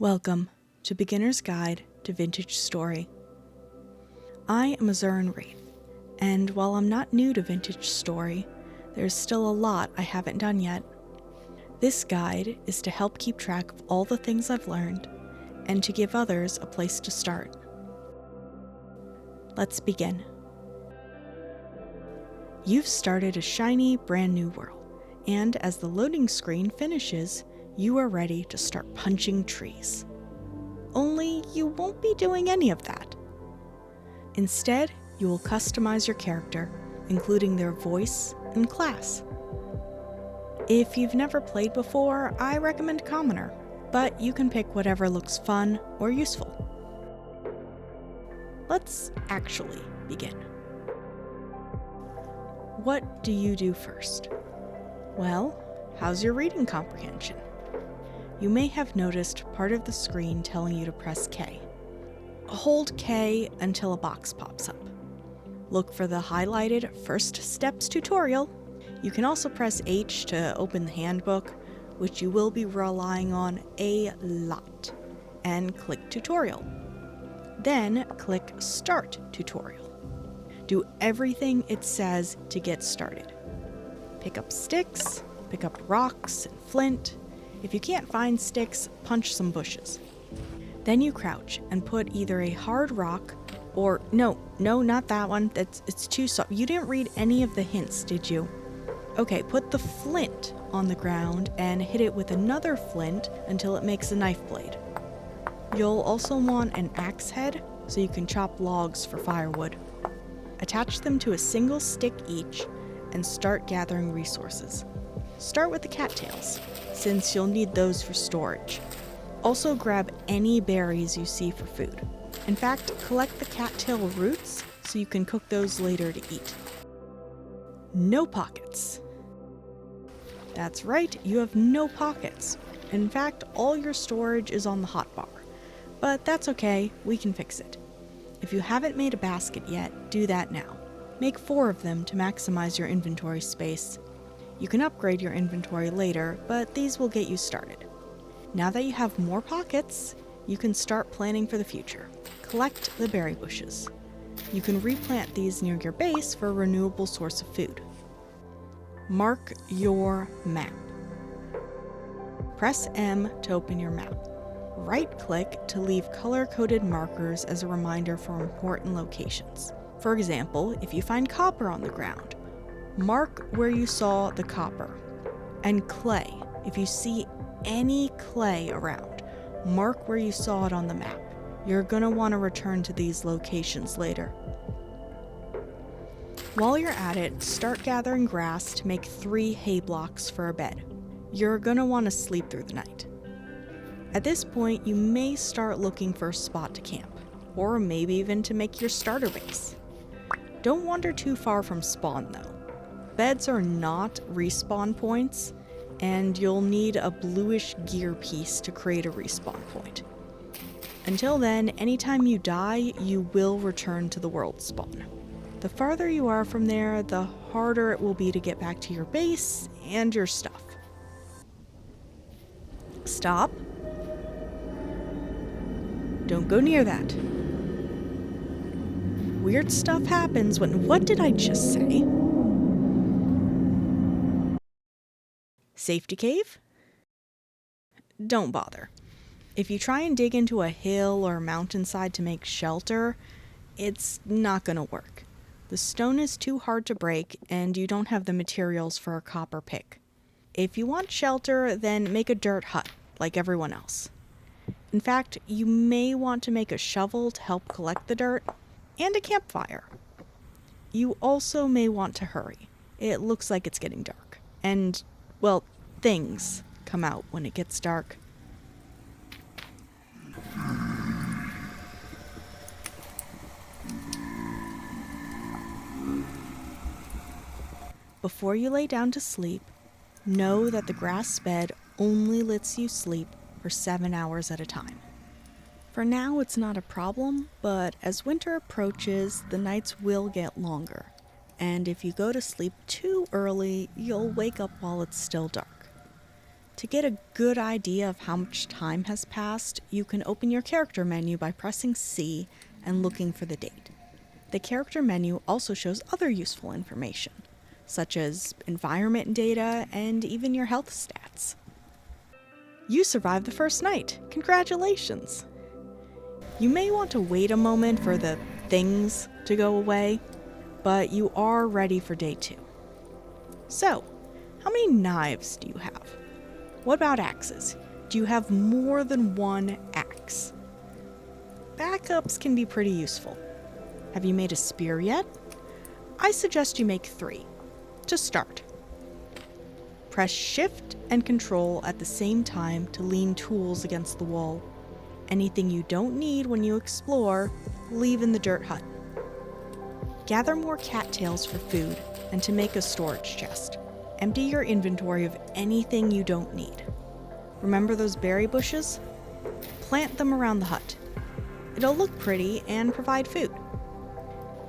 Welcome to Beginner's Guide to Vintage Story. I am Azurin Wraith, and while I'm not new to vintage story, there's still a lot I haven't done yet. This guide is to help keep track of all the things I've learned, and to give others a place to start. Let's begin. You've started a shiny, brand new world, and as the loading screen finishes, you are ready to start punching trees. Only you won't be doing any of that. Instead, you will customize your character, including their voice and class. If you've never played before, I recommend Commoner, but you can pick whatever looks fun or useful. Let's actually begin. What do you do first? Well, how's your reading comprehension? You may have noticed part of the screen telling you to press K. Hold K until a box pops up. Look for the highlighted First Steps tutorial. You can also press H to open the handbook, which you will be relying on a lot, and click Tutorial. Then click Start Tutorial. Do everything it says to get started. Pick up sticks, pick up rocks and flint. If you can't find sticks, punch some bushes. Then you crouch and put either a hard rock or, no, not that one, it's too soft. You didn't read any of the hints, did you? Okay, put the flint on the ground and hit it with another flint until it makes a knife blade. You'll also want an axe head so you can chop logs for firewood. Attach them to a single stick each and start gathering resources. Start with the cattails, since you'll need those for storage. Also grab any berries you see for food. In fact, collect the cattail roots so you can cook those later to eat. No pockets. That's right, you have no pockets. In fact, all your storage is on the hotbar. But that's okay, we can fix it. If you haven't made a basket yet, do that now. Make 4 of them to maximize your inventory space. You can upgrade your inventory later, but these will get you started. Now that you have more pockets, you can start planning for the future. Collect the berry bushes. You can replant these near your base for a renewable source of food. Mark your map. Press M to open your map. Right-click to leave color-coded markers as a reminder for important locations. For example, if you find copper on the ground, mark where you saw the copper. And clay. If you see any clay around, mark where you saw it on the map. You're going to want to return to these locations later. While you're at it, start gathering grass to make 3 hay blocks for a bed. You're going to want to sleep through the night. At this point, you may start looking for a spot to camp, or maybe even to make your starter base. Don't wander too far from spawn though. Beds are not respawn points, and you'll need a bluish gear piece to create a respawn point. Until then, anytime you die, you will return to the world spawn. The farther you are from there, the harder it will be to get back to your base and your stuff. Stop. Don't go near that. Weird stuff happens when... What did I just say? Safety cave? Don't bother. If you try and dig into a hill or mountainside to make shelter, it's not gonna work. The stone is too hard to break, and you don't have the materials for a copper pick. If you want shelter, then make a dirt hut, like everyone else. In fact, you may want to make a shovel to help collect the dirt, and a campfire. You also may want to hurry. It looks like it's getting dark. And, well, things come out when it gets dark. Before you lay down to sleep, know that the grass bed only lets you sleep for 7 hours at a time. For now, it's not a problem, but as winter approaches, the nights will get longer. And if you go to sleep too early, you'll wake up while it's still dark. To get a good idea of how much time has passed, you can open your character menu by pressing C and looking for the date. The character menu also shows other useful information, such as environment data and even your health stats. You survived the first night! Congratulations! You may want to wait a moment for the things to go away, but you are ready for day 2. So, how many knives do you have? What about axes? Do you have more than one axe? Backups can be pretty useful. Have you made a spear yet? I suggest you make 3. To start. Press Shift and Control at the same time to lean tools against the wall. Anything you don't need when you explore, leave in the dirt hut. Gather more cattails for food and to make a storage chest. Empty your inventory of anything you don't need. Remember those berry bushes? Plant them around the hut. It'll look pretty and provide food.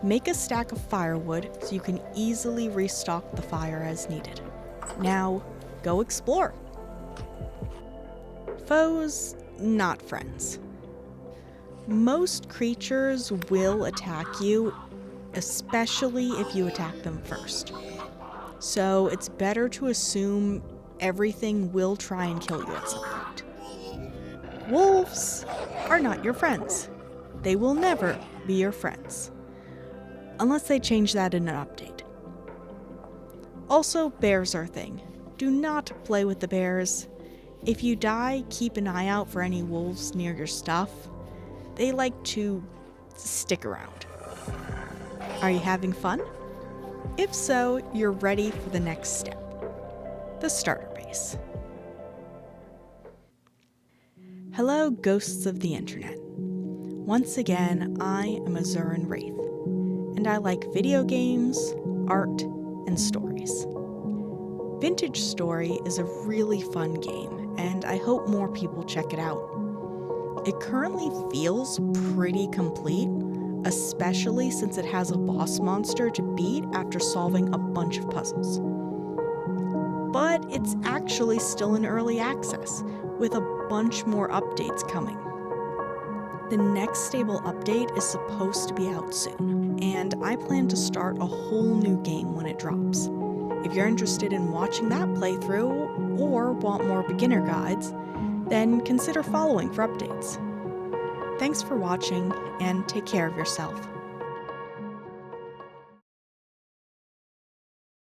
Make a stack of firewood so you can easily restock the fire as needed. Now, go explore. Foes, not friends. Most creatures will attack you, especially if you attack them first. So it's better to assume everything will try and kill you at some point. Wolves are not your friends. They will never be your friends. Unless they change that in an update. Also, bears are a thing. Do not play with the bears. If you die, keep an eye out for any wolves near your stuff. They like to stick around. Are you having fun? If so, you're ready for the next step. The starter base. Hello, ghosts of the internet. Once again, I am Azuran Wraith, and I like video games, art, and stories. Vintage Story is a really fun game, and I hope more people check it out. It currently feels pretty complete, especially since it has a boss monster to beat after solving a bunch of puzzles. But it's actually still in early access, with a bunch more updates coming. The next stable update is supposed to be out soon, and I plan to start a whole new game when it drops. If you're interested in watching that playthrough, or want more beginner guides, then consider following for updates. Thanks for watching, and take care of yourself.